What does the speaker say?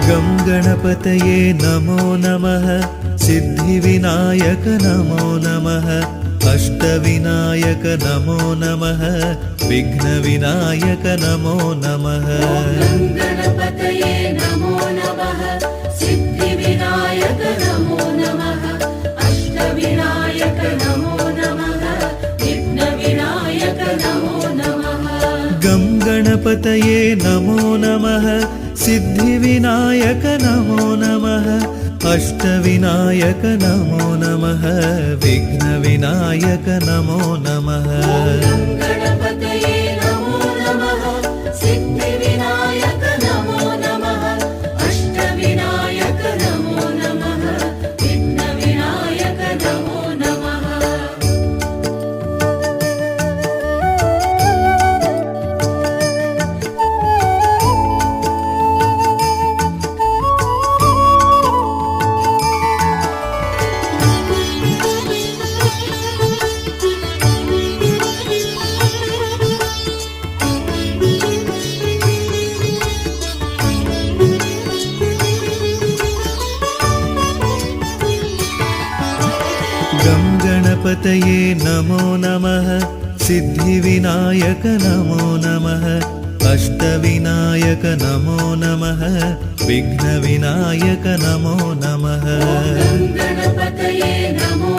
गं गणपतये नमो नमः सिद्धिविनायक नमो नमः अष्टविनायक नमो नमः विघ्नविनायक नमो नमः गणपतये नमो नमः सिद्धिविनायक नमो नमः अष्टविनायक नमो नमः विघ्नविनायक नमो नमः गं गणपतये नमो नमः सिद्धिविनायक नमो नमः अष्टविनायक नमो नमः विघ्नविनायक नमो नमः गणपतये नमो नमः सिद्धिविनायक नमो नमः अष्टविनायक नमो नमः विघ्नविनायक नमो नमः गं गणपतये नमो नमः सिद्धिविनायक नमो नमः अष्टविनायक नमो नमः विघ्नविनायक नमो नमः गणपतये नमो